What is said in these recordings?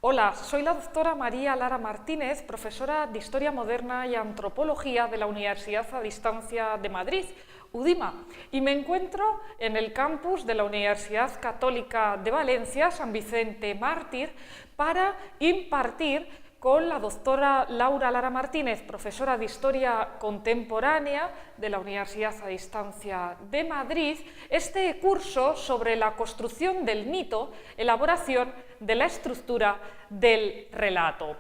Hola, soy la doctora María Lara Martínez, profesora de Historia Moderna y Antropología de la Universidad a Distancia de Madrid, UDIMA, y me encuentro en el campus de la Universidad Católica de Valencia, San Vicente Mártir, para impartir con la doctora Laura Lara Martínez, profesora de Historia Contemporánea de la Universidad a Distancia de Madrid, este curso sobre la construcción del mito, elaboración de la estructura del relato.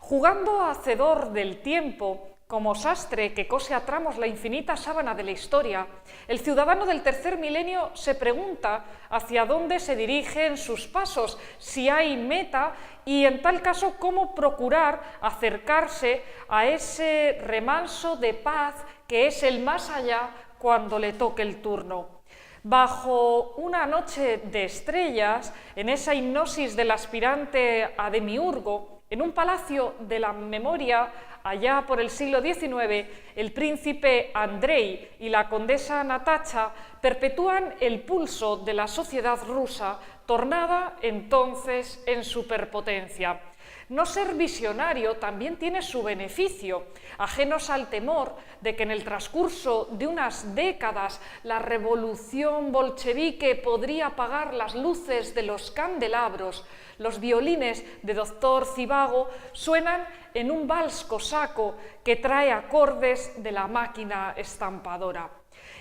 Jugando a hacedor del tiempo, como sastre que cose a tramos la infinita sábana de la historia, el ciudadano del tercer milenio se pregunta hacia dónde se dirigen sus pasos, si hay meta y, en tal caso, cómo procurar acercarse a ese remanso de paz que es el más allá cuando le toque el turno. Bajo una noche de estrellas, en esa hipnosis del aspirante a demiurgo, en un palacio de la memoria, allá por el siglo XIX, el príncipe Andrei y la condesa Natacha perpetúan el pulso de la sociedad rusa, tornada entonces en superpotencia. No ser visionario también tiene su beneficio, ajenos al temor de que en el transcurso de unas décadas la revolución bolchevique podría apagar las luces de los candelabros. Los violines de Doctor Zhivago suenan en un vals cosaco que trae acordes de la máquina estampadora.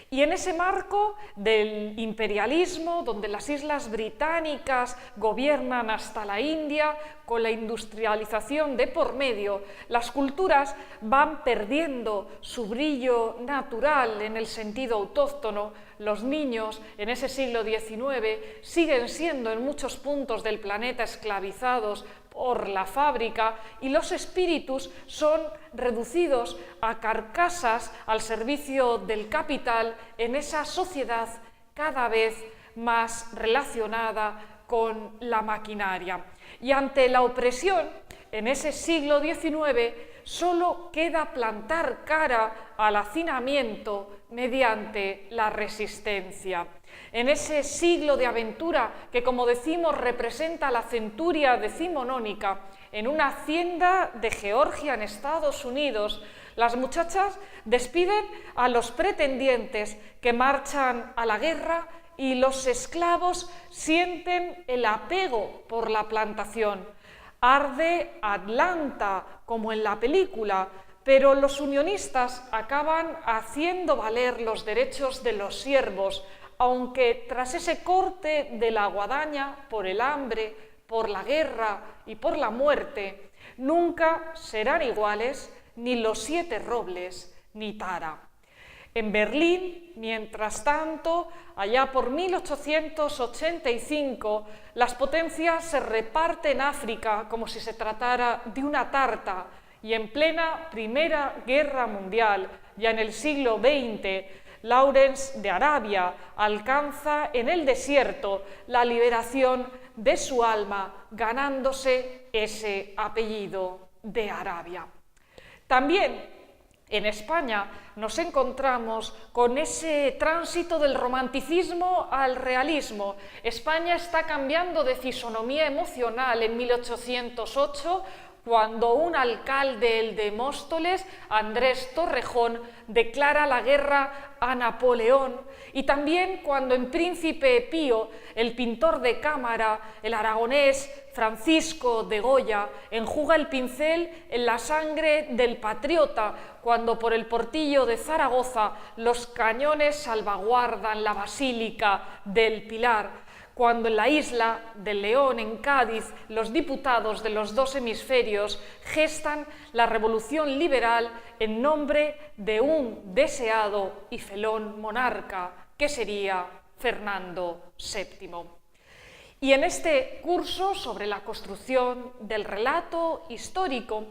Y en ese marco del imperialismo, donde las islas británicas gobiernan hasta la India, con la industrialización de por medio, las culturas van perdiendo su brillo natural en el sentido autóctono. Los niños en ese siglo XIX siguen siendo en muchos puntos del planeta esclavizados por la fábrica y los espíritus son reducidos a carcasas al servicio del capital en esa sociedad cada vez más relacionada con la maquinaria. Y ante la opresión, en ese siglo XIX, solo queda plantar cara al hacinamiento mediante la resistencia. En ese siglo de aventura que, como decimos, representa la centuria decimonónica, en una hacienda de Georgia en Estados Unidos, las muchachas despiden a los pretendientes que marchan a la guerra y los esclavos sienten el apego por la plantación. Arde Atlanta, como en la película, pero los unionistas acaban haciendo valer los derechos de los siervos, aunque tras ese corte de la guadaña por el hambre, por la guerra y por la muerte, nunca serán iguales ni los 7 robles ni Tara. En Berlín, mientras tanto, allá por 1885, las potencias se reparten África como si se tratara de una tarta, y en plena Primera Guerra Mundial, ya en el siglo XX, Lawrence de Arabia alcanza en el desierto la liberación de su alma, ganándose ese apellido de Arabia. También en España nos encontramos con ese tránsito del romanticismo al realismo. España está cambiando de fisonomía emocional en 1808, cuando un alcalde, el de Móstoles, Andrés Torrejón, declara la guerra a Napoleón, y también cuando en Príncipe Pío, el pintor de cámara, el aragonés Francisco de Goya, enjuga el pincel en la sangre del patriota, cuando por el Portillo de Zaragoza los cañones salvaguardan la Basílica del Pilar, cuando en la isla del León, en Cádiz, los diputados de los 2 hemisferios gestan la revolución liberal en nombre de un deseado y felón monarca, que sería Fernando VII. Y en este curso sobre la construcción del relato histórico,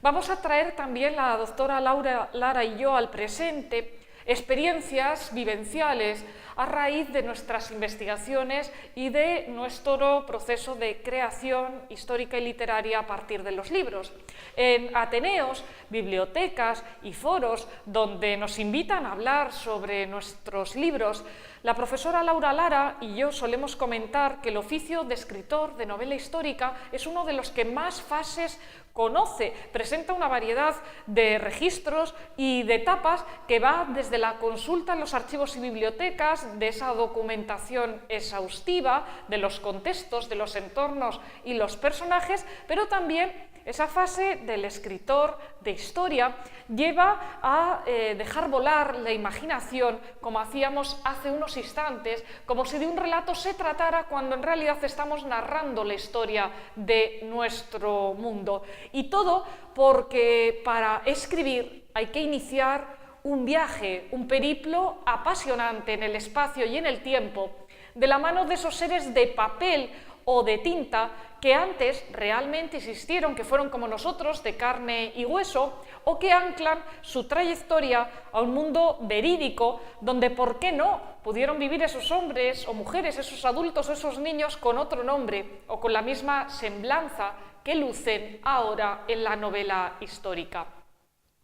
vamos a traer también la doctora Laura Lara y yo al presente experiencias vivenciales a raíz de nuestras investigaciones y de nuestro proceso de creación histórica y literaria a partir de los libros. En ateneos, bibliotecas y foros donde nos invitan a hablar sobre nuestros libros, la profesora Laura Lara y yo solemos comentar que el oficio de escritor de novela histórica es uno de los que más fases conoce, presenta una variedad de registros y de etapas que va desde la consulta en los archivos y bibliotecas, de esa documentación exhaustiva, de los contextos, de los entornos y los personajes, pero también esa fase del escritor de historia lleva a dejar volar la imaginación, como hacíamos hace unos instantes, como si de un relato se tratara cuando en realidad estamos narrando la historia de nuestro mundo. Y todo porque para escribir hay que iniciar un viaje, un periplo apasionante en el espacio y en el tiempo, de la mano de esos seres de papel o de tinta que antes realmente existieron, que fueron como nosotros, de carne y hueso, o que anclan su trayectoria a un mundo verídico, donde, ¿por qué no?, pudieron vivir esos hombres o mujeres, esos adultos o esos niños con otro nombre o con la misma semblanza que lucen ahora en la novela histórica.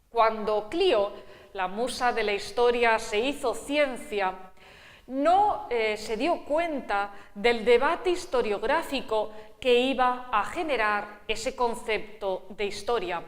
Cuando Clio, la musa de la historia, se hizo ciencia, no se dio cuenta del debate historiográfico que iba a generar ese concepto de historia.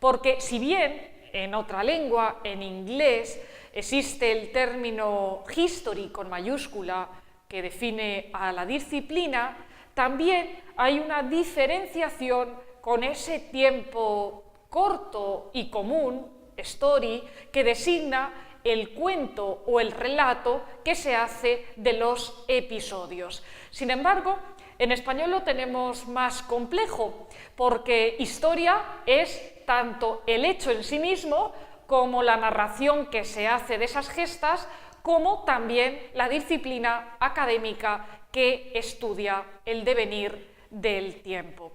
Porque si bien en otra lengua, en inglés, existe el término history con mayúscula que define a la disciplina, también hay una diferenciación con ese tiempo corto y común, story, que designa el cuento o el relato que se hace de los episodios. Sin embargo, en español lo tenemos más complejo, porque historia es tanto el hecho en sí mismo como la narración que se hace de esas gestas, como también la disciplina académica que estudia el devenir del tiempo.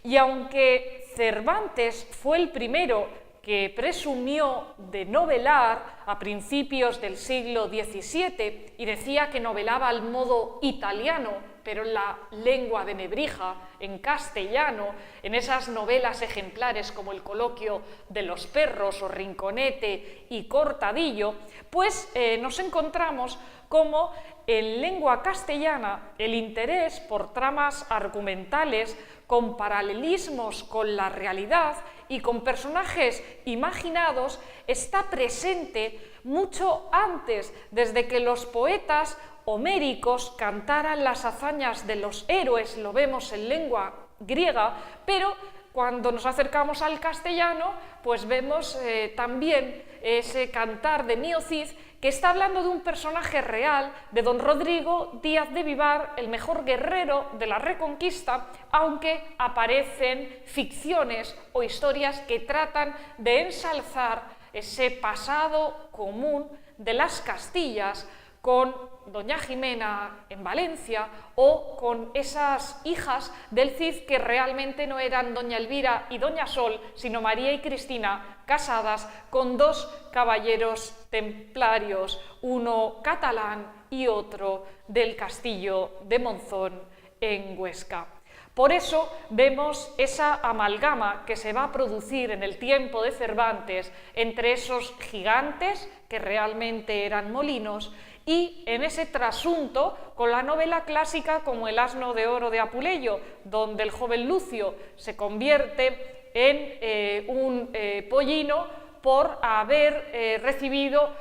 Y aunque Cervantes fue el primero que presumió de novelar a principios del siglo XVII y decía que novelaba al modo italiano, pero en la lengua de Nebrija, en castellano, en esas novelas ejemplares como El coloquio de los perros o Rinconete y Cortadillo, pues nos encontramos como en lengua castellana el interés por tramas argumentales con paralelismos con la realidad y con personajes imaginados está presente mucho antes, desde que los poetas homéricos cantaran las hazañas de los héroes, lo vemos en lengua griega, pero cuando nos acercamos al castellano, pues vemos también ese cantar de Mío Cid, que está hablando de un personaje real, de don Rodrigo Díaz de Vivar, el mejor guerrero de la Reconquista, aunque aparecen ficciones o historias que tratan de ensalzar ese pasado común de las Castillas, con doña Jimena en Valencia o con esas hijas del Cid que realmente no eran doña Elvira y doña Sol, sino María y Cristina, casadas con dos caballeros templarios, uno catalán y otro del castillo de Monzón en Huesca. Por eso vemos esa amalgama que se va a producir en el tiempo de Cervantes entre esos gigantes, que realmente eran molinos, y en ese trasunto con la novela clásica como El asno de oro de Apuleyo, donde el joven Lucio se convierte en un pollino por haber recibido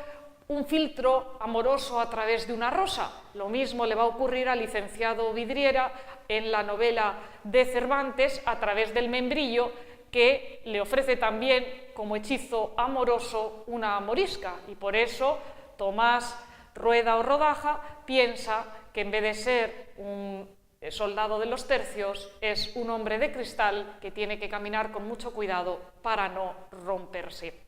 un filtro amoroso a través de una rosa. Lo mismo le va a ocurrir al licenciado Vidriera en la novela de Cervantes a través del membrillo, que le ofrece también como hechizo amoroso una morisca, y por eso Tomás Rueda o Rodaja piensa que en vez de ser un soldado de los tercios es un hombre de cristal que tiene que caminar con mucho cuidado para no romperse.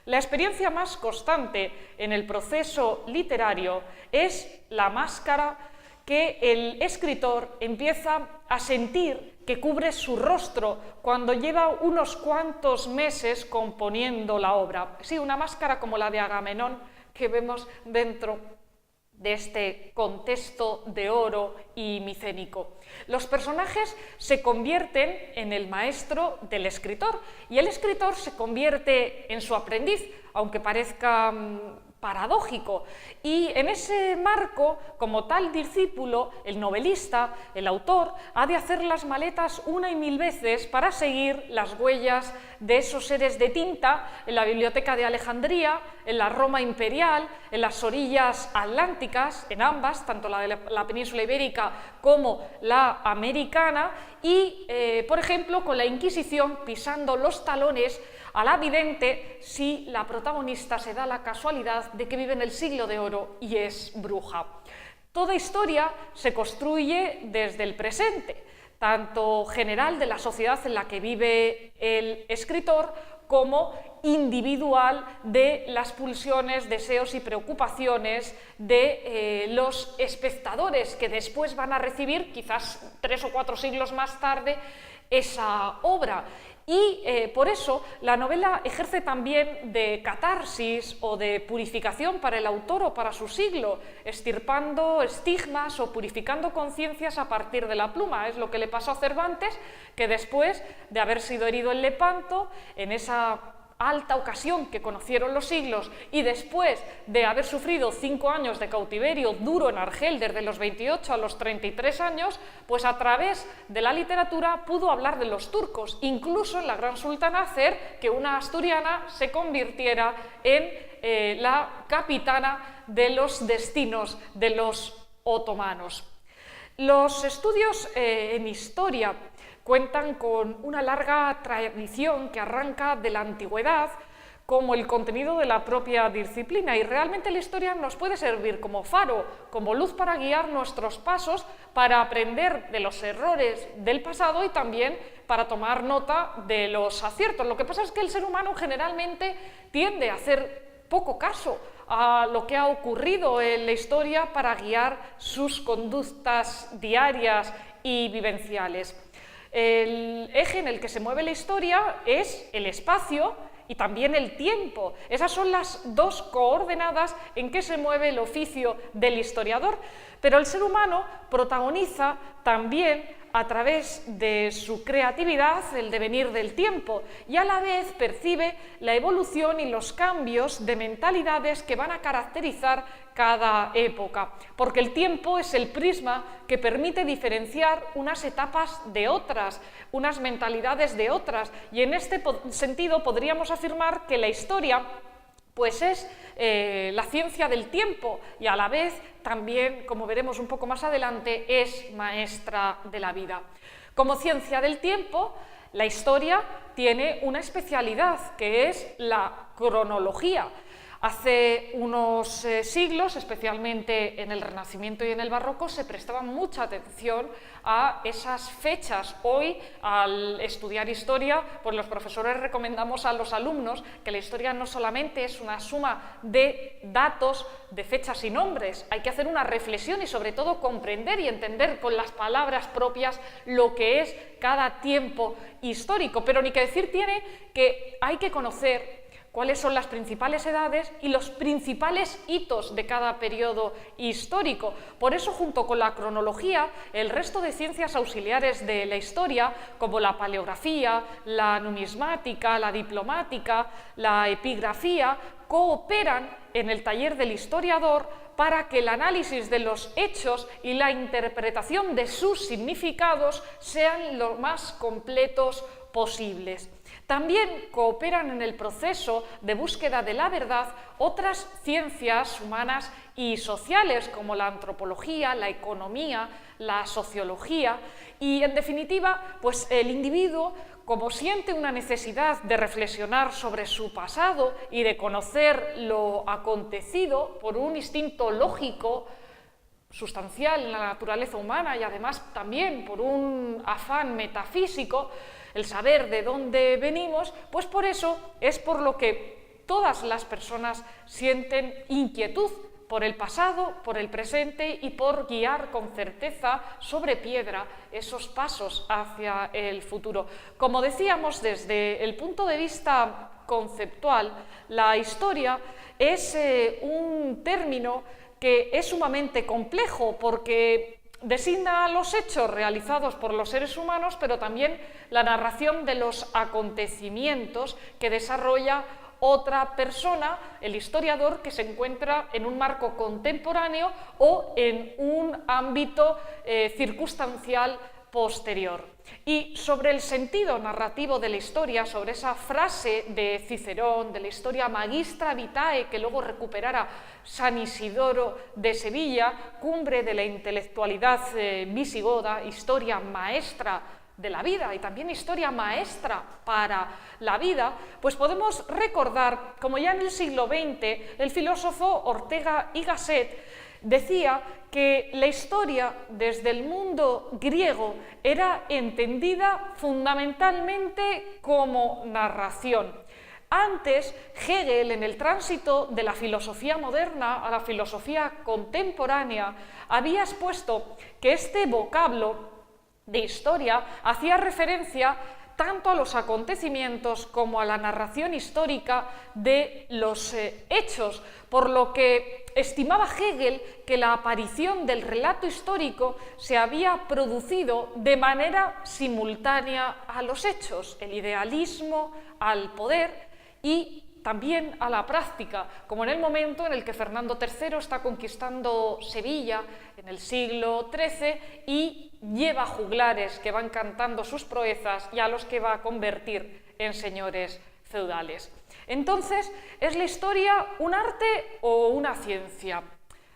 La experiencia más constante en el proceso literario es la máscara que el escritor empieza a sentir que cubre su rostro cuando lleva unos cuantos meses componiendo la obra. Sí, una máscara como la de Agamenón que vemos dentro de este contexto de oro y micénico. Los personajes se convierten en el maestro del escritor y el escritor se convierte en su aprendiz, aunque parezca paradójico, y en ese marco, como tal discípulo, el novelista, el autor, ha de hacer las maletas una y mil veces para seguir las huellas de esos seres de tinta en la biblioteca de Alejandría, en la Roma imperial, en las orillas atlánticas, en ambas, tanto la de la península ibérica como la americana, y, por ejemplo, con la Inquisición pisando los talones a la vidente si la protagonista se da la casualidad de que vive en el siglo de oro y es bruja. Toda historia se construye desde el presente, tanto general de la sociedad en la que vive el escritor como individual de las pulsiones, deseos y preocupaciones de los espectadores que después van a recibir, quizás 3 o 4 siglos más tarde, esa obra. Y por eso la novela ejerce también de catarsis o de purificación para el autor o para su siglo, extirpando estigmas o purificando conciencias a partir de la pluma. Es lo que le pasó a Cervantes, que después de haber sido herido en Lepanto, en esa alta ocasión que conocieron los siglos, y después de haber sufrido 5 años de cautiverio duro en Argel desde los 28 a los 33 años, pues a través de la literatura pudo hablar de los turcos, incluso en la Gran Sultana hacer que una asturiana se convirtiera en la capitana de los destinos de los otomanos. Los estudios en historia cuentan con una larga tradición que arranca de la antigüedad como el contenido de la propia disciplina, y realmente la historia nos puede servir como faro, como luz para guiar nuestros pasos, para aprender de los errores del pasado y también para tomar nota de los aciertos. Lo que pasa es que el ser humano generalmente tiende a hacer poco caso a lo que ha ocurrido en la historia para guiar sus conductas diarias y vivenciales. El eje en el que se mueve la historia es el espacio y también el tiempo. Esas son las dos coordenadas en que se mueve el oficio del historiador, pero el ser humano protagoniza también a través de su creatividad el devenir del tiempo y a la vez percibe la evolución y los cambios de mentalidades que van a caracterizar cada época, porque el tiempo es el prisma que permite diferenciar unas etapas de otras, unas mentalidades de otras, y en este sentido podríamos afirmar que la historia pues es la ciencia del tiempo y a la vez también, como veremos un poco más adelante, es maestra de la vida. Como ciencia del tiempo, la historia tiene una especialidad que es la cronología. Hace unos siglos, especialmente en el Renacimiento y en el Barroco, se prestaba mucha atención a esas fechas. Hoy, al estudiar historia, pues los profesores recomendamos a los alumnos que la historia no solamente es una suma de datos, de fechas y nombres, hay que hacer una reflexión y sobre todo comprender y entender con las palabras propias lo que es cada tiempo histórico. Pero ni que decir tiene que hay que conocer cuáles son las principales edades y los principales hitos de cada periodo histórico. Por eso, junto con la cronología, el resto de ciencias auxiliares de la historia, como la paleografía, la numismática, la diplomática, la epigrafía, cooperan en el taller del historiador para que el análisis de los hechos y la interpretación de sus significados sean lo más completos posibles. También cooperan en el proceso de búsqueda de la verdad otras ciencias humanas y sociales como la antropología, la economía, la sociología y, en definitiva, pues el individuo, como siente una necesidad de reflexionar sobre su pasado y de conocer lo acontecido por un instinto lógico, sustancial en la naturaleza humana y además también por un afán metafísico, el saber de dónde venimos, pues por eso es por lo que todas las personas sienten inquietud por el pasado, por el presente y por guiar con certeza sobre piedra esos pasos hacia el futuro. Como decíamos, desde el punto de vista conceptual, la historia es un término que es sumamente complejo porque designa los hechos realizados por los seres humanos, pero también la narración de los acontecimientos que desarrolla otra persona, el historiador, que se encuentra en un marco contemporáneo o en un ámbito circunstancial posterior. Y sobre el sentido narrativo de la historia, sobre esa frase de Cicerón, de la historia Magistra Vitae, que luego recuperara San Isidoro de Sevilla, cumbre de la intelectualidad visigoda, historia maestra de la vida y también historia maestra para la vida, pues podemos recordar como ya en el siglo XX el filósofo Ortega y Gasset decía que la historia desde el mundo griego era entendida fundamentalmente como narración. Antes, Hegel, en el tránsito de la filosofía moderna a la filosofía contemporánea, había expuesto que este vocablo de historia hacía referencia tanto a los acontecimientos como a la narración histórica de los hechos, por lo que estimaba Hegel que la aparición del relato histórico se había producido de manera simultánea a los hechos, el idealismo al poder y también a la práctica, como en el momento en el que Fernando III está conquistando Sevilla en el siglo XIII y lleva juglares que van cantando sus proezas y a los que va a convertir en señores feudales. Entonces, ¿es la historia un arte o una ciencia?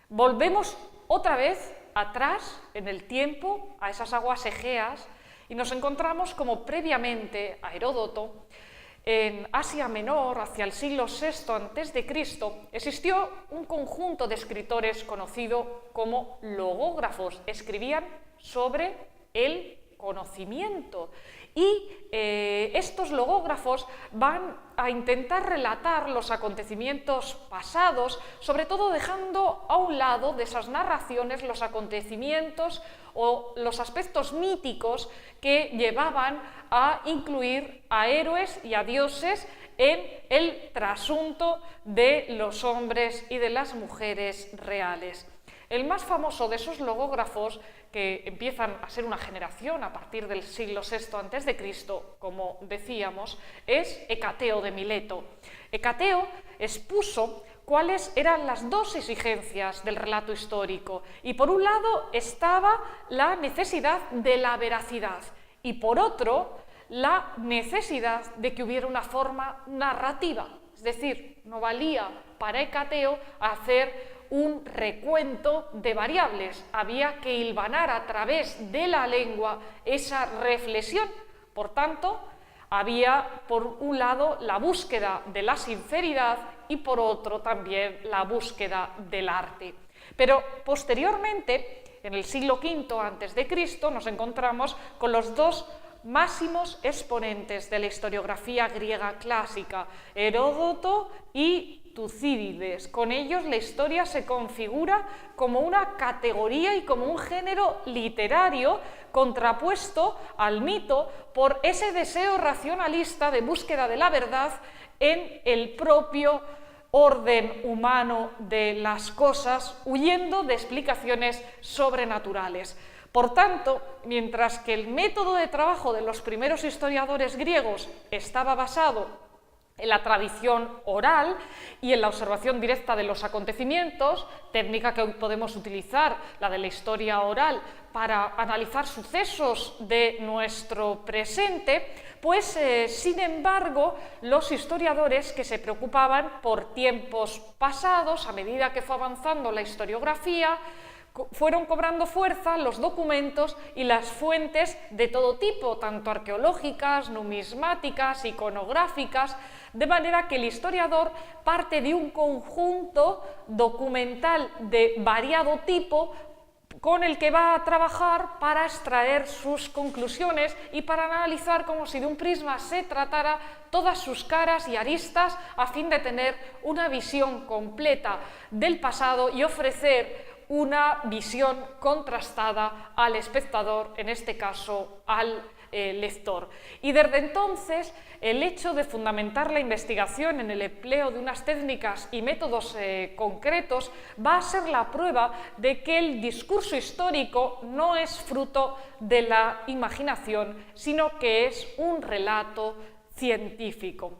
Volvemos otra vez atrás en el tiempo, a esas aguas egeas, y nos encontramos como previamente a Heródoto, en Asia Menor, hacia el siglo VI a.C., existió un conjunto de escritores conocido como logógrafos. Escribían sobre el conocimiento y estos logógrafos van a intentar relatar los acontecimientos pasados, sobre todo dejando a un lado de esas narraciones los acontecimientos o los aspectos míticos que llevaban a incluir a héroes y a dioses en el trasunto de los hombres y de las mujeres reales. El más famoso de esos logógrafos, que empiezan a ser una generación a partir del siglo VI a.C., como decíamos, es Hecateo de Mileto. Hecateo expuso cuáles eran las dos exigencias del relato histórico, y por un lado estaba la necesidad de la veracidad, y por otro, la necesidad de que hubiera una forma narrativa, es decir, no valía para Hecateo hacer un recuento de variables, había que hilvanar a través de la lengua esa reflexión. Por tanto, había por un lado la búsqueda de la sinceridad y por otro también la búsqueda del arte. Pero posteriormente, en el siglo V a.C., nos encontramos con los dos máximos exponentes de la historiografía griega clásica, Heródoto y Tucídides. Con ellos la historia se configura como una categoría y como un género literario contrapuesto al mito por ese deseo racionalista de búsqueda de la verdad en el propio orden humano de las cosas, huyendo de explicaciones sobrenaturales. Por tanto, mientras que el método de trabajo de los primeros historiadores griegos estaba basado en la tradición oral y en la observación directa de los acontecimientos, técnica que hoy podemos utilizar, la de la historia oral, para analizar sucesos de nuestro presente, pues sin embargo los historiadores que se preocupaban por tiempos pasados, a medida que fue avanzando la historiografía, fueron cobrando fuerza los documentos y las fuentes de todo tipo, tanto arqueológicas, numismáticas, iconográficas, de manera que el historiador parte de un conjunto documental de variado tipo con el que va a trabajar para extraer sus conclusiones y para analizar como si de un prisma se tratara todas sus caras y aristas a fin de tener una visión completa del pasado y ofrecer una visión contrastada al espectador, en este caso al lector. Y desde entonces el hecho de fundamentar la investigación en el empleo de unas técnicas y métodos concretos va a ser la prueba de que el discurso histórico no es fruto de la imaginación, sino que es un relato científico.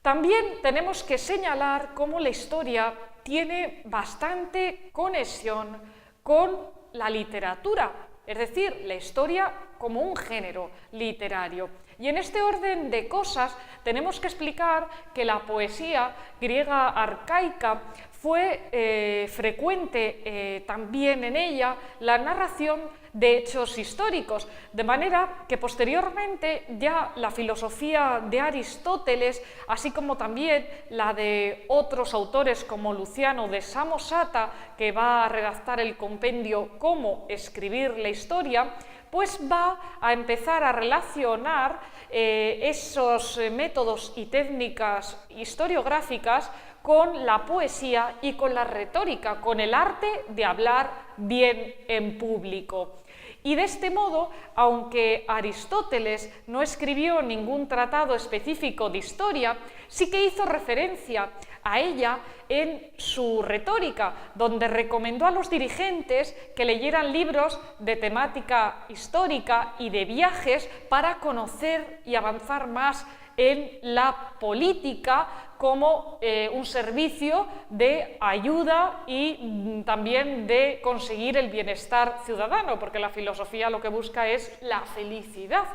También tenemos que señalar cómo la historia tiene bastante conexión con la literatura, es decir, la historia como un género literario. Y en este orden de cosas tenemos que explicar que la poesía griega arcaica fue frecuente también en ella la narración de hechos históricos, de manera que posteriormente ya la filosofía de Aristóteles, así como también la de otros autores como Luciano de Samosata, que va a redactar el compendio Cómo escribir la historia, pues va a empezar a relacionar esos métodos y técnicas historiográficas con la poesía y con la retórica, con el arte de hablar bien en público. Y de este modo, aunque Aristóteles no escribió ningún tratado específico de historia, sí que hizo referencia a ella en su retórica, donde recomendó a los dirigentes que leyeran libros de temática histórica y de viajes para conocer y avanzar más en la política como un servicio de ayuda y también de conseguir el bienestar ciudadano, porque la filosofía lo que busca es la felicidad.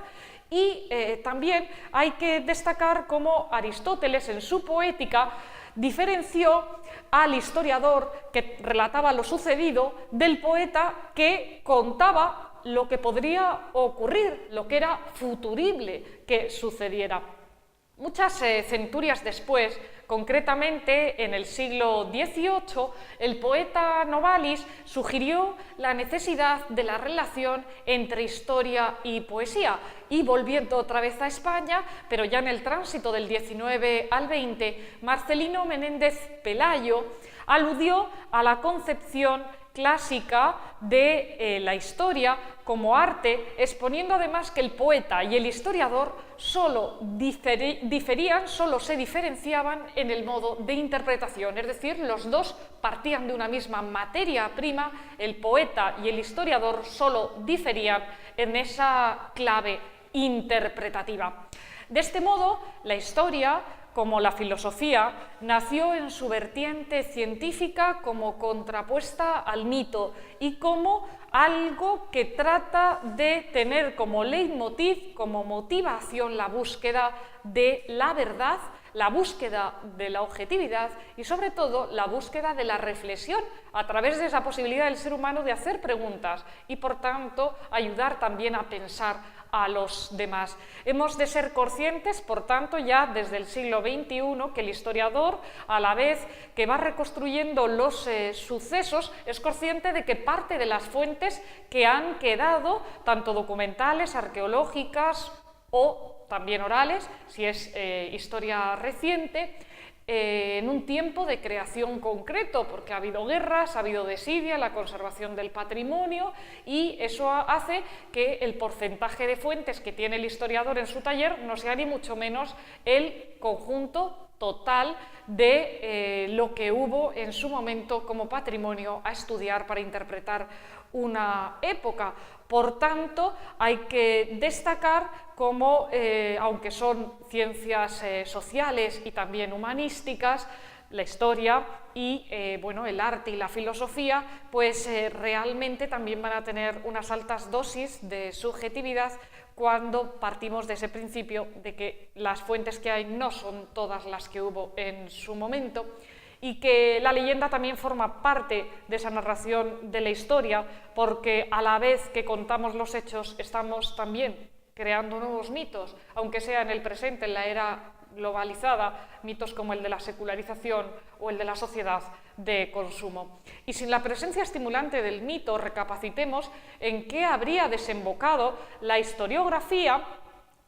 Y también hay que destacar cómo Aristóteles en su poética diferenció al historiador que relataba lo sucedido del poeta que contaba lo que podría ocurrir, lo que era futurible que sucediera. Muchas centurias después, concretamente en el siglo XVIII, el poeta Novalis sugirió la necesidad de la relación entre historia y poesía, y volviendo otra vez a España, pero ya en el tránsito del XIX al XX, Marcelino Menéndez Pelayo aludió a la concepción clásica de la historia como arte, exponiendo además que el poeta y el historiador solo se diferenciaban en el modo de interpretación, es decir, los dos partían de una misma materia prima, el poeta y el historiador solo diferían en esa clave interpretativa. De este modo, la historia, como la filosofía, nació en su vertiente científica como contrapuesta al mito y como algo que trata de tener como leitmotiv, como motivación, la búsqueda de la verdad, la búsqueda de la objetividad y sobre todo la búsqueda de la reflexión a través de esa posibilidad del ser humano de hacer preguntas y por tanto ayudar también a pensar a los demás. Hemos de ser conscientes, por tanto, ya desde el siglo XXI, que el historiador, a la vez que va reconstruyendo los sucesos, es consciente de que parte de las fuentes que han quedado, tanto documentales, arqueológicas o también orales, si es historia reciente, en un tiempo de creación concreto, porque ha habido guerras, ha habido desidia, la conservación del patrimonio y eso hace que el porcentaje de fuentes que tiene el historiador en su taller no sea ni mucho menos el conjunto total de lo que hubo en su momento como patrimonio a estudiar para interpretar una época. Por tanto, hay que destacar cómo, aunque son ciencias sociales y también humanísticas, la historia y el arte y la filosofía, pues realmente también van a tener unas altas dosis de subjetividad cuando partimos de ese principio de que las fuentes que hay no son todas las que hubo en su momento y que la leyenda también forma parte de esa narración de la historia, porque a la vez que contamos los hechos estamos también creando nuevos mitos, aunque sea en el presente, en la era globalizada, mitos como el de la secularización o el de la sociedad de consumo. Y sin la presencia estimulante del mito, recapacitemos en qué habría desembocado la historiografía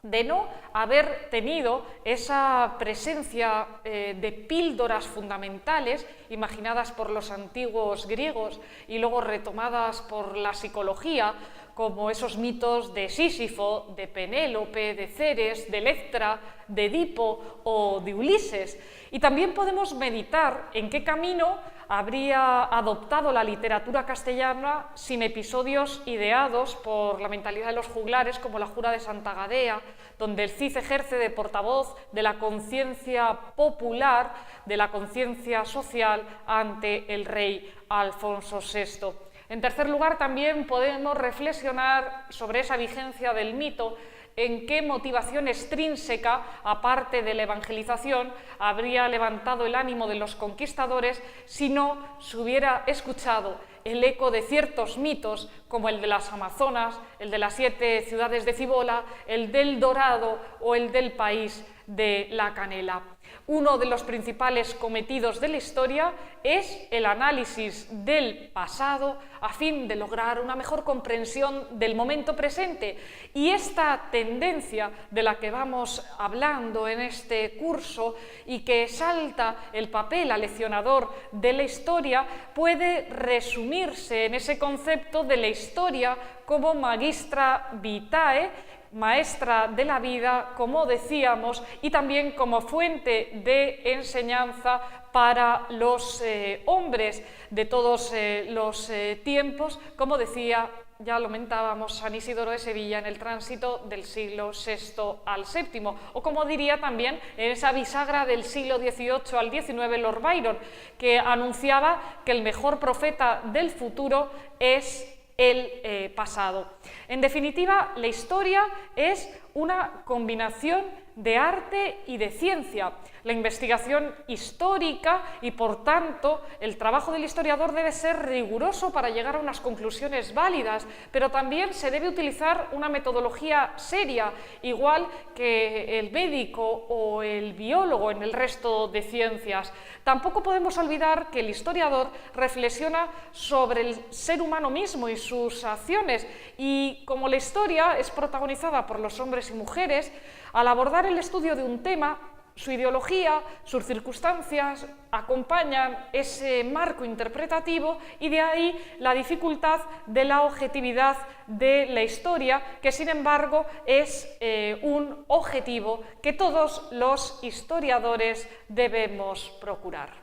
de no haber tenido esa presencia de píldoras fundamentales imaginadas por los antiguos griegos y luego retomadas por la psicología, como esos mitos de Sísifo, de Penélope, de Ceres, de Electra, de Edipo o de Ulises. Y también podemos meditar en qué camino habría adoptado la literatura castellana sin episodios ideados por la mentalidad de los juglares, como la Jura de Santa Gadea, donde el Cid ejerce de portavoz de la conciencia popular, de la conciencia social ante el rey Alfonso VI. En tercer lugar, también podemos reflexionar sobre esa vigencia del mito, en qué motivación extrínseca, aparte de la evangelización, habría levantado el ánimo de los conquistadores si no se hubiera escuchado el eco de ciertos mitos, como el de las Amazonas, el de las 7 ciudades de Cibola, el del Dorado o el del país de la canela. Uno de los principales cometidos de la historia es el análisis del pasado a fin de lograr una mejor comprensión del momento presente, y esta tendencia de la que vamos hablando en este curso y que salta el papel aleccionador de la historia puede resumirse en ese concepto de la historia como magistra vitae, maestra de la vida, como decíamos, y también como fuente de enseñanza para los hombres de todos los tiempos, como decía, ya lo comentábamos, San Isidoro de Sevilla en el tránsito del siglo VI al VII, o como diría también en esa bisagra del siglo XVIII al XIX Lord Byron, que anunciaba que el mejor profeta del futuro es el pasado. En definitiva, la historia es una combinación de arte y de ciencia. La investigación histórica y, por tanto, el trabajo del historiador debe ser riguroso para llegar a unas conclusiones válidas, pero también se debe utilizar una metodología seria, igual que el médico o el biólogo en el resto de ciencias. Tampoco podemos olvidar que el historiador reflexiona sobre el ser humano mismo y sus acciones, y como la historia es protagonizada por los hombres y mujeres, al abordar el estudio de un tema, su ideología, sus circunstancias acompañan ese marco interpretativo, y de ahí la dificultad de la objetividad de la historia, que sin embargo es un objetivo que todos los historiadores debemos procurar.